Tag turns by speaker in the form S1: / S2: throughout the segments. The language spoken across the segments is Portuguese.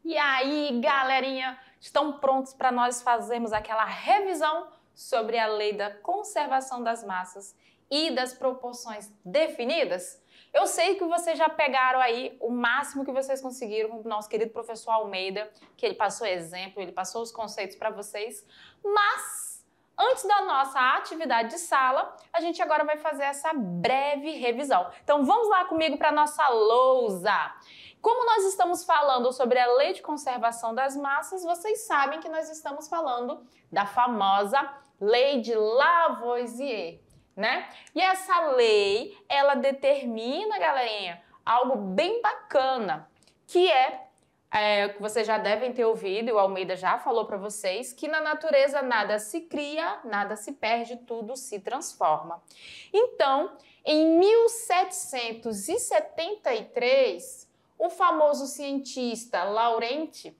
S1: E aí, galerinha, estão prontos para nós fazermos aquela revisão sobre a lei da conservação das massas e das proporções definidas? Eu sei que vocês já pegaram aí o máximo que vocês conseguiram com o nosso querido professor Almeida, que ele passou exemplo, ele passou os conceitos para vocês, mas antes da nossa atividade de sala, a gente agora vai fazer essa breve revisão. Então vamos lá comigo para a nossa lousa. Como nós estamos falando sobre a lei de conservação das massas, vocês sabem que nós estamos falando da famosa lei de Lavoisier, né? E essa lei, ela determina, galerinha, algo bem bacana, que que vocês já devem ter ouvido, e o Almeida já falou para vocês, que na natureza nada se cria, nada se perde, tudo se transforma. Então, em 1773, o famoso cientista Laurent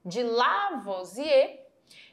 S1: de Lavoisier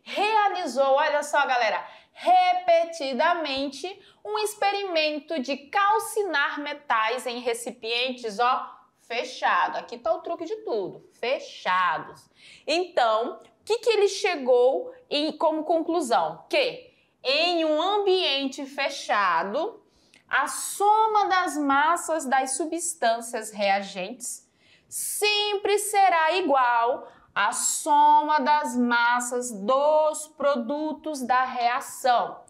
S1: realizou, olha só, galera, repetidamente um experimento de calcinar metais em recipientes, ó, fechado. Aqui tá o truque de tudo, fechados. Então, o que ele chegou como conclusão? Que em um ambiente fechado, a soma das massas das substâncias reagentes sempre será igual à soma das massas dos produtos da reação.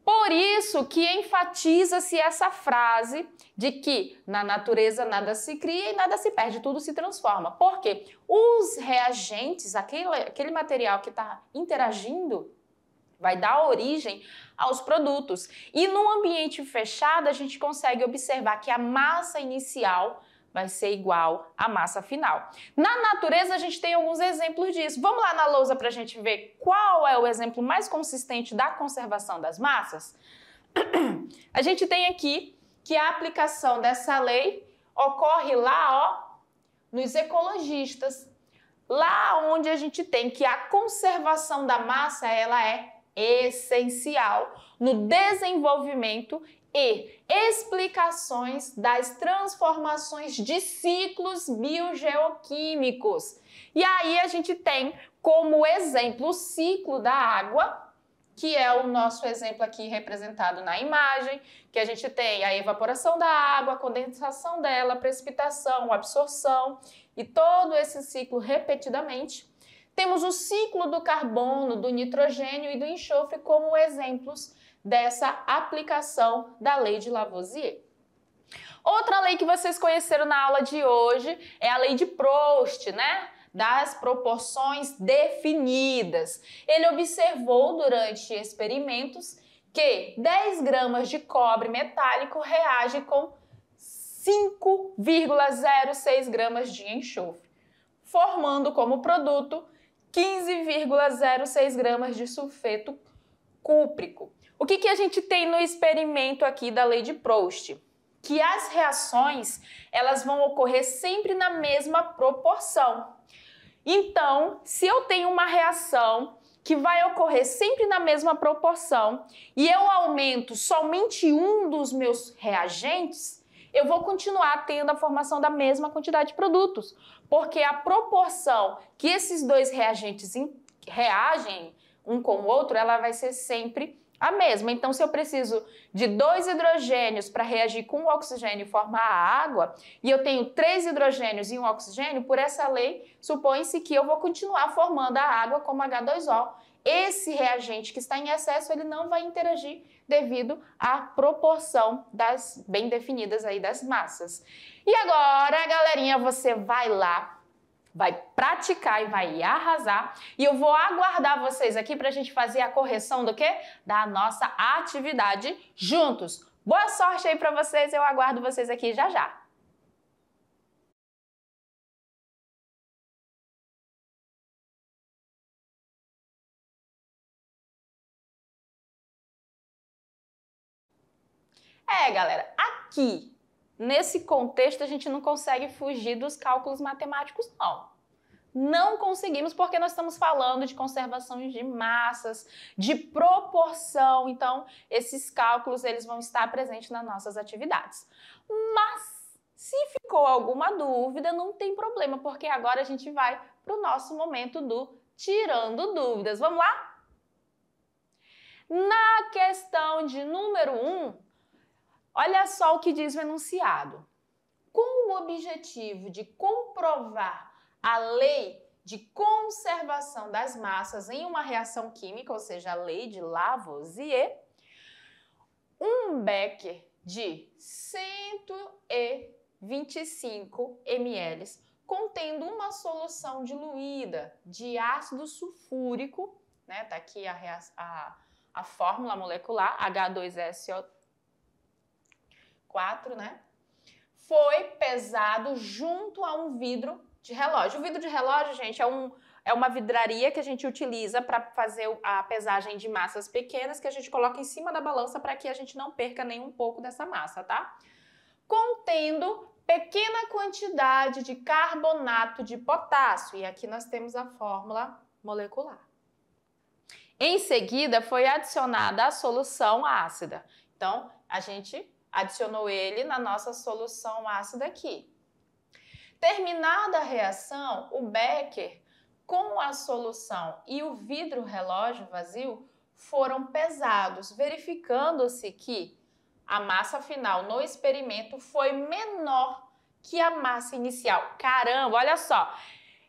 S1: Por isso que enfatiza-se essa frase de que na natureza nada se cria e nada se perde, tudo se transforma. Porque os reagentes, aquele material que está interagindo, vai dar origem aos produtos. E no ambiente fechado, a gente consegue observar que a massa inicial vai ser igual à massa final. Na natureza, a gente tem alguns exemplos disso. Vamos lá na lousa para a gente ver qual é o exemplo mais consistente da conservação das massas? A gente tem aqui que a aplicação dessa lei ocorre lá, ó, nos ecologistas. Lá onde a gente tem que a conservação da massa, ela é essencial no desenvolvimento e explicações das transformações de ciclos biogeoquímicos. E aí a gente tem como exemplo o ciclo da água, que é o nosso exemplo aqui representado na imagem, que a gente tem a evaporação da água, a condensação dela, a precipitação, a absorção e todo esse ciclo repetidamente. Temos o ciclo do carbono, do nitrogênio e do enxofre como exemplos dessa aplicação da lei de Lavoisier. Outra lei que vocês conheceram na aula de hoje é a lei de Proust, né? Das proporções definidas. Ele observou durante experimentos que 10 gramas de cobre metálico reage com 5,06 gramas de enxofre, formando como produto 15,06 gramas de sulfeto cúprico. O que a gente tem no experimento aqui da lei de Proust? Que as reações, elas vão ocorrer sempre na mesma proporção. Então, se eu tenho uma reação que vai ocorrer sempre na mesma proporção e eu aumento somente um dos meus reagentes, eu vou continuar tendo a formação da mesma quantidade de produtos, porque a proporção que esses dois reagentes reagem um com o outro, ela vai ser sempre a mesma. Então, se eu preciso de 2 hidrogênios para reagir com o oxigênio e formar a água, e eu tenho 3 hidrogênios e um oxigênio, por essa lei, supõe-se que eu vou continuar formando a água como H2O. Esse reagente que está em excesso, ele não vai interagir devido à proporção das bem definidas aí das massas. E agora, galerinha, você vai lá, vai praticar e vai arrasar. E eu vou aguardar vocês aqui para a gente fazer a correção do quê? Da nossa atividade juntos. Boa sorte aí para vocês, eu aguardo vocês aqui já já. Galera, nesse contexto a gente não consegue fugir dos cálculos matemáticos, não. Não conseguimos porque nós estamos falando de conservação de massas, de proporção. Então, esses cálculos eles vão estar presentes nas nossas atividades. Mas, se ficou alguma dúvida, não tem problema, porque agora a gente vai para o nosso momento do tirando dúvidas. Vamos lá? Na questão de número 1, olha só o que diz o enunciado. Com o objetivo de comprovar a lei de conservação das massas em uma reação química, ou seja, a lei de Lavoisier, um becker de 125 ml contendo uma solução diluída de ácido sulfúrico, né? Tá aqui a fórmula molecular, H2SO4, né? Foi pesado junto a um vidro de relógio. O vidro de relógio, gente, é uma vidraria que a gente utiliza para fazer a pesagem de massas pequenas que a gente coloca em cima da balança para que a gente não perca nem um pouco dessa massa, tá? Contendo pequena quantidade de carbonato de potássio. E aqui nós temos a fórmula molecular. Em seguida, foi adicionada a solução ácida. Então, a gente adicionou ele na nossa solução ácida aqui. Terminada a reação, o becker com a solução e o vidro relógio vazio foram pesados, verificando-se que a massa final no experimento foi menor que a massa inicial. Caramba, olha só!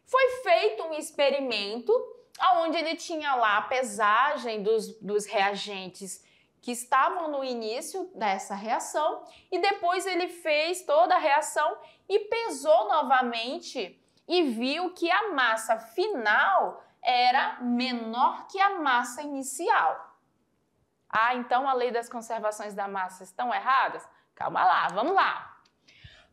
S1: Foi feito um experimento onde ele tinha lá a pesagem dos reagentes que estavam no início dessa reação e depois ele fez toda a reação e pesou novamente e viu que a massa final era menor que a massa inicial. Ah, então a lei das conservações da massa estão erradas? Calma lá, vamos lá.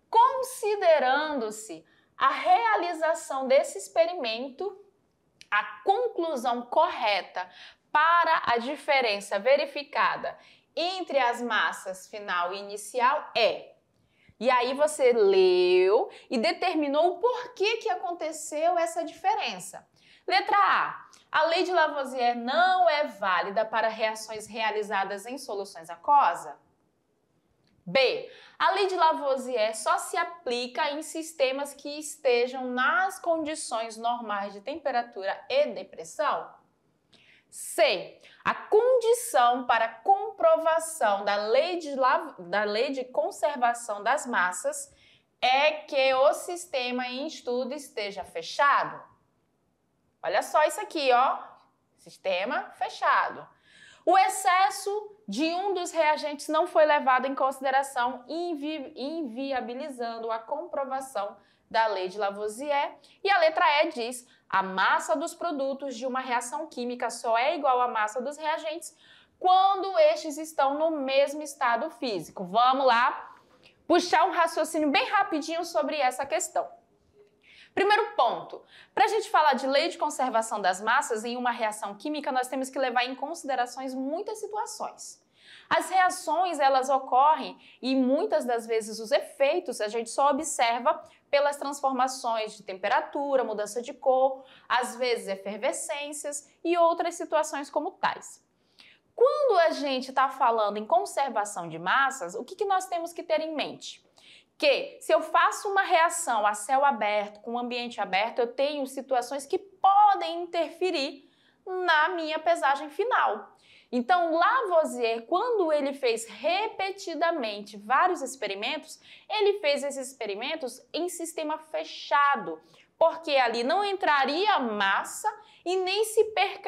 S1: Considerando-se a realização desse experimento, a conclusão correta para a diferença verificada entre as massas final e inicial é... E aí você leu e determinou o porquê que aconteceu essa diferença. Letra A lei de Lavoisier não é válida para reações realizadas em soluções aquosas? B, a lei de Lavoisier só se aplica em sistemas que estejam nas condições normais de temperatura e de pressão? C, a condição para comprovação da lei de conservação das massas é que o sistema em estudo esteja fechado. Olha só isso aqui, ó, sistema fechado. O excesso de um dos reagentes não foi levado em consideração, inviabilizando a comprovação da lei de Lavoisier. E a letra E diz: a massa dos produtos de uma reação química só é igual à massa dos reagentes quando estes estão no mesmo estado físico. Vamos lá puxar um raciocínio bem rapidinho sobre essa questão. Primeiro ponto, para a gente falar de lei de conservação das massas em uma reação química, nós temos que levar em considerações muitas situações. As reações, elas ocorrem e muitas das vezes os efeitos a gente só observa pelas transformações de temperatura, mudança de cor, às vezes efervescências e outras situações como tais. Quando a gente está falando em conservação de massas, o que nós temos que ter em mente? Que se eu faço uma reação a céu aberto, com ambiente aberto, eu tenho situações que podem interferir na minha pesagem final. Então, Lavoisier, quando ele fez repetidamente vários experimentos, ele fez esses experimentos em sistema fechado, porque ali não entraria massa e nem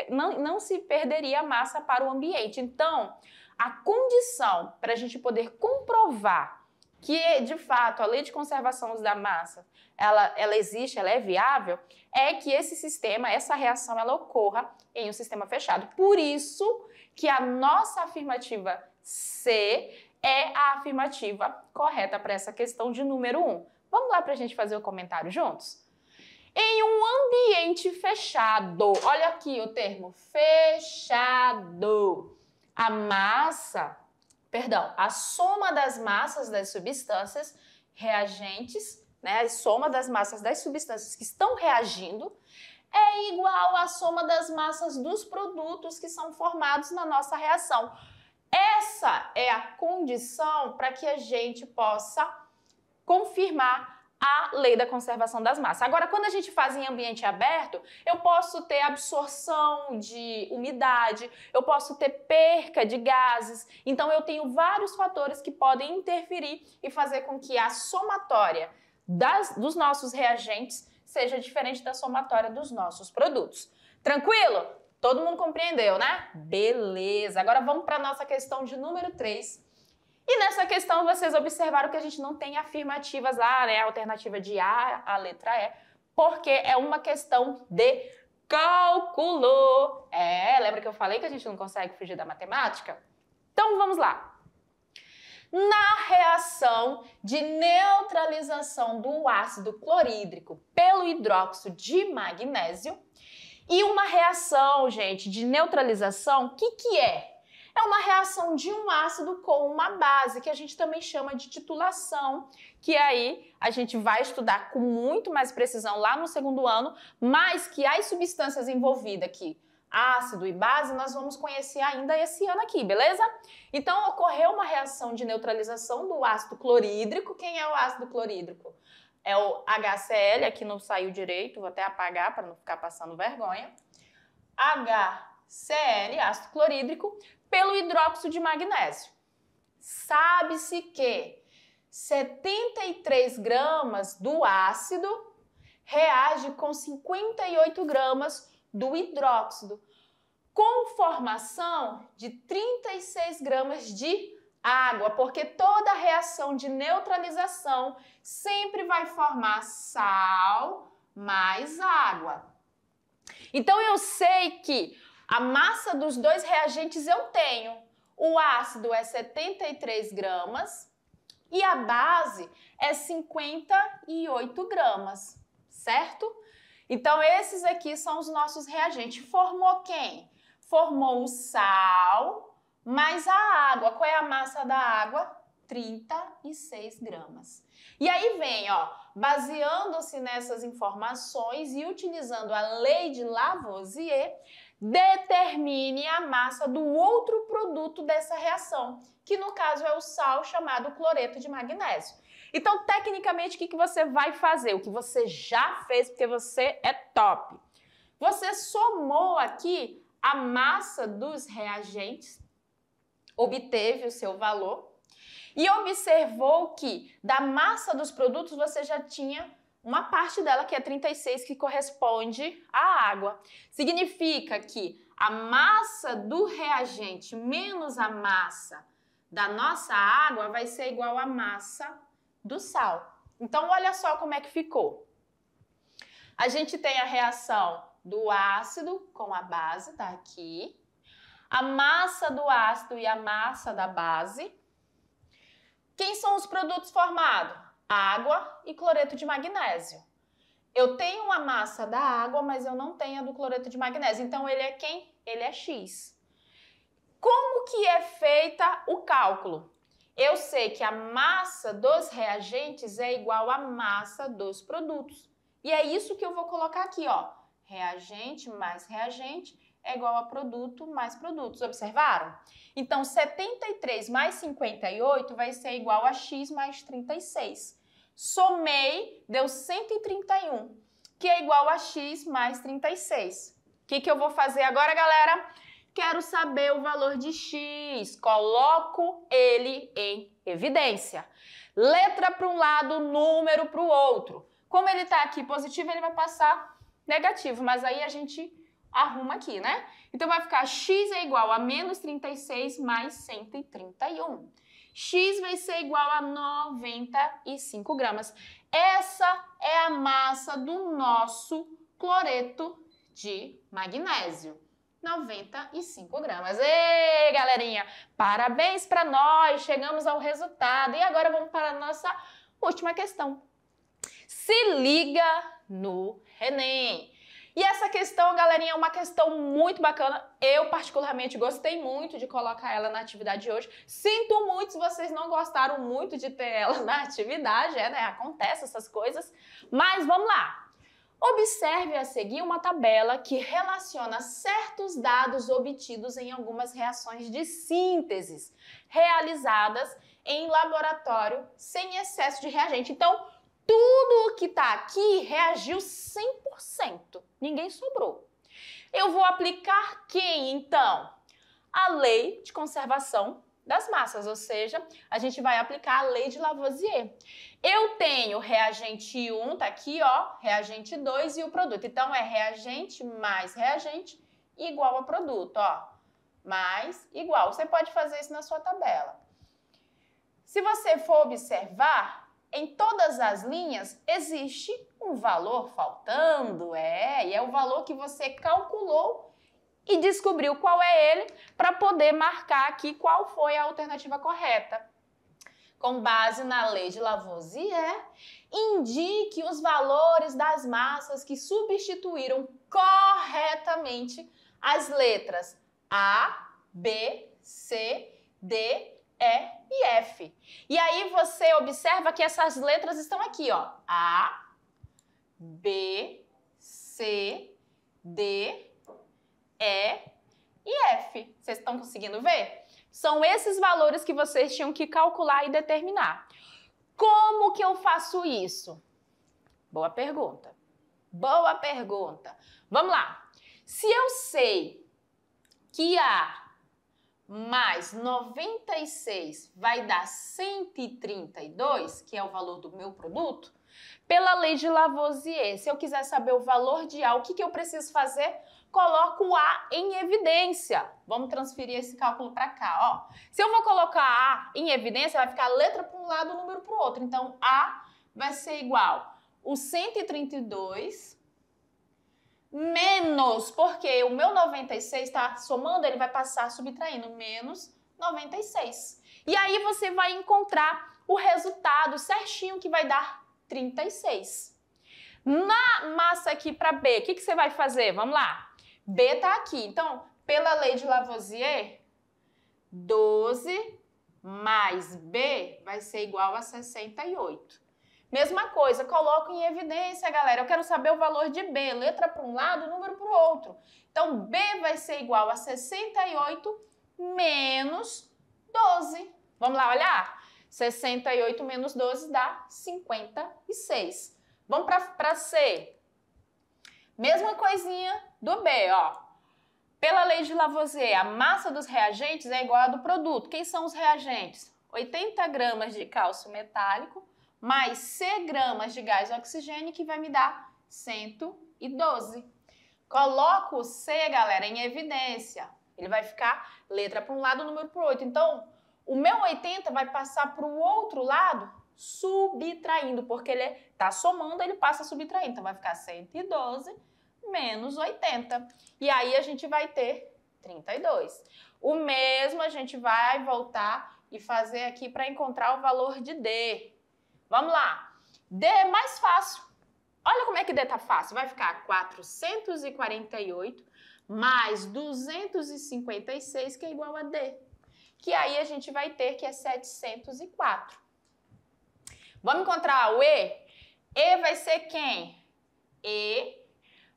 S1: não se perderia massa para o ambiente. Então, a condição para a gente poder comprovar que, de fato, a lei de conservação da massa, ela existe, ela é viável, é que esse sistema, essa reação, ela ocorra em um sistema fechado. Por isso que a nossa afirmativa C é a afirmativa correta para essa questão de número 1. Vamos lá para a gente fazer o comentário juntos? Em um ambiente fechado, olha aqui o termo fechado, a soma das massas das substâncias reagentes né, a soma das massas das substâncias que estão reagindo, é igual à soma das massas dos produtos que são formados na nossa reação. Essa é a condição para que a gente possa confirmar a lei da conservação das massas. Agora, quando a gente faz em ambiente aberto, eu posso ter absorção de umidade, eu posso ter perca de gases, então eu tenho vários fatores que podem interferir e fazer com que a somatória dos nossos reagentes seja diferente da somatória dos nossos produtos. Tranquilo? Todo mundo compreendeu, né? Beleza! Agora vamos para a nossa questão de número 3. E nessa questão vocês observaram que a gente não tem afirmativas lá, né? A alternativa de A, a letra E, porque é uma questão de cálculo. Lembra que eu falei que a gente não consegue fugir da matemática? Então vamos lá. Na reação de neutralização do ácido clorídrico pelo hidróxido de magnésio, e uma reação, gente, de neutralização, o que é? É uma reação de um ácido com uma base, que a gente também chama de titulação, que aí a gente vai estudar com muito mais precisão lá no segundo ano, mas que as substâncias envolvidas aqui, ácido e base, nós vamos conhecer ainda esse ano aqui, beleza? Então, ocorreu uma reação de neutralização do ácido clorídrico. Quem é o ácido clorídrico? É o HCl, aqui não saiu direito, vou até apagar para não ficar passando vergonha. HCl, ácido clorídrico, pelo hidróxido de magnésio. Sabe-se que 73 gramas do ácido reage com 58 gramas do hidróxido, com formação de 36 gramas de água, porque toda reação de neutralização sempre vai formar sal mais água. Então eu sei que a massa dos dois reagentes eu tenho. O ácido é 73 gramas e a base é 58 gramas, certo? Então esses aqui são os nossos reagentes. Formou quem? Formou o sal mais a água. Qual é a massa da água? 36 gramas. E aí vem, ó, baseando-se nessas informações e utilizando a lei de Lavoisier, determine a massa do outro produto dessa reação, que no caso é o sal chamado cloreto de magnésio. Então, tecnicamente, o que você vai fazer? O que você já fez, porque você é top. Você somou aqui a massa dos reagentes, obteve o seu valor e observou que da massa dos produtos você já tinha uma parte dela, que é 36, que corresponde à água. Significa que a massa do reagente menos a massa da nossa água vai ser igual à massa do sal. Então, olha só como é que ficou. A gente tem a reação do ácido com a base, tá aqui. A massa do ácido e a massa da base. Quem são os produtos formados? Água e cloreto de magnésio. Eu tenho uma massa da água, mas eu não tenho a do cloreto de magnésio. Então, ele é quem? Ele é X. Como que é feita o cálculo? Eu sei que a massa dos reagentes é igual à massa dos produtos. E é isso que eu vou colocar aqui, ó. Reagente mais reagente é igual a produto mais produtos. Observaram? Então, 73 mais 58 vai ser igual a X mais 36. Somei, deu 131, que é igual a X mais 36. O que eu vou fazer agora, galera? Quero saber o valor de X. Coloco ele em evidência. Letra para um lado, número para o outro. Como ele está aqui positivo, ele vai passar negativo, mas aí a gente arruma aqui, né? Então vai ficar X é igual a menos 36 mais 131. X vai ser igual a 95 gramas. Essa é a massa do nosso cloreto de magnésio. 95 gramas. Ei, galerinha, parabéns para nós, chegamos ao resultado. E agora vamos para a nossa última questão. Se liga no Enem. E essa questão, galerinha, é uma questão muito bacana. Eu, particularmente, gostei muito de colocar ela na atividade de hoje. Sinto muito se vocês não gostaram muito de ter ela na atividade, né? Acontece essas coisas. Mas vamos lá. Observe a seguir uma tabela que relaciona certos dados obtidos em algumas reações de síntese realizadas em laboratório sem excesso de reagente. Então, tudo o que está aqui reagiu 100%. Ninguém sobrou. Eu vou aplicar quem, então? A lei de conservação das massas, ou seja, a gente vai aplicar a lei de Lavoisier. Eu tenho reagente 1, tá aqui, ó, reagente 2 e o produto. Então, é reagente mais reagente igual a produto, ó, mais igual. Você pode fazer isso na sua tabela. Se você for observar, em todas as linhas existe um valor faltando, e é o valor que você calculou e descobriu qual é ele para poder marcar aqui qual foi a alternativa correta. Com base na lei de Lavoisier, indique os valores das massas que substituíram corretamente as letras A, B, C, D, E e F. E aí você observa que essas letras estão aqui, ó. A, B, C, D, E e F. Vocês estão conseguindo ver? São esses valores que vocês tinham que calcular e determinar. Como que eu faço isso? Boa pergunta. Boa pergunta. Vamos lá. Se eu sei que A mais 96 vai dar 132, que é o valor do meu produto, pela lei de Lavoisier, se eu quiser saber o valor de A, o que eu preciso fazer? Coloco o A em evidência. Vamos transferir esse cálculo para cá, ó. Se eu vou colocar A em evidência, vai ficar a letra para um lado, o número para o outro. Então, A vai ser igual o 132 menos, porque o meu 96 está somando, ele vai passar subtraindo, menos 96. E aí você vai encontrar o resultado certinho que vai dar 36. Na massa aqui para B, o que você vai fazer? Vamos lá. B está aqui. Então, pela lei de Lavoisier, 12 mais B vai ser igual a 68. Mesma coisa, coloco em evidência, galera. Eu quero saber o valor de B. Letra para um lado, número para o outro. Então, B vai ser igual a 68 menos 12. Vamos lá olhar? 68 menos 12 dá 56. Vamos para C. Mesma coisinha do B, ó. Pela lei de Lavoisier, a massa dos reagentes é igual à do produto. Quem são os reagentes? 80 gramas de cálcio metálico mais C gramas de gás oxigênio, que vai me dar 112. Coloco o C, galera, em evidência. Ele vai ficar letra para um lado, número para o outro. Então, o meu 80 vai passar para o outro lado subtraindo, porque ele está somando, ele passa subtraindo. Então, vai ficar 112 menos 80. E aí, a gente vai ter 32. O mesmo a gente vai voltar e fazer aqui para encontrar o valor de D. Vamos lá. D é mais fácil. Olha como é que D tá fácil. Vai ficar 448 mais 256, que é igual a D. Que aí a gente vai ter que é 704. Vamos encontrar o E? E vai ser quem? E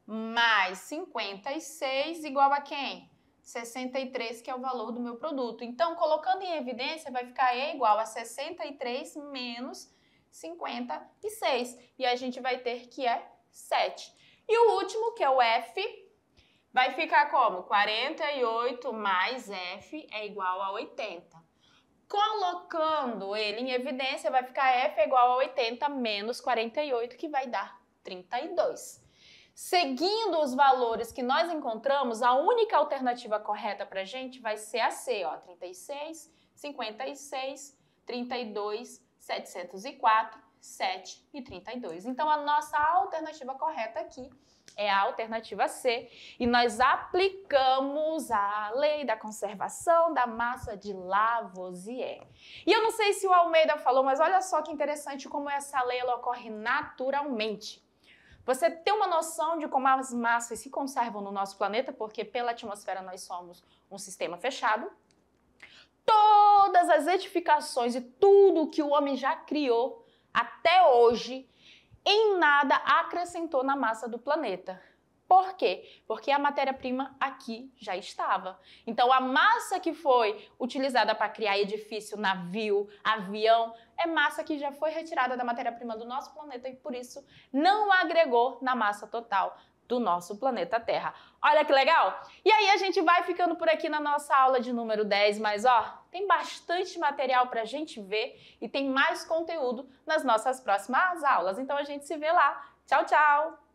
S1: mais 56 igual a quem? 63, que é o valor do meu produto. Então, colocando em evidência, vai ficar E igual a 63 menos 56. E a gente vai ter que é 7. E o último, que é o F, vai ficar como? 48 mais F é igual a 80. Colocando ele em evidência, vai ficar F igual a 80 menos 48, que vai dar 32. Seguindo os valores que nós encontramos, a única alternativa correta para a gente vai ser a C, ó, 36, 56, 32, 704, 7 e 32. Então, a nossa alternativa correta aqui é a alternativa C. E nós aplicamos a lei da conservação da massa de Lavoisier. E eu não sei se o Almeida falou, mas olha só que interessante como essa lei ela ocorre naturalmente. Você ter uma noção de como as massas se conservam no nosso planeta, porque pela atmosfera nós somos um sistema fechado. Todas as edificações e tudo que o homem já criou até hoje, em nada acrescentou na massa do planeta. Por quê? Porque a matéria-prima aqui já estava. Então, a massa que foi utilizada para criar edifício, navio, avião, é massa que já foi retirada da matéria-prima do nosso planeta e, por isso, não agregou na massa total do nosso planeta Terra. Olha que legal! E aí a gente vai ficando por aqui na nossa aula de número 10, mas ó, tem bastante material pra gente ver e tem mais conteúdo nas nossas próximas aulas. Então a gente se vê lá. Tchau, tchau!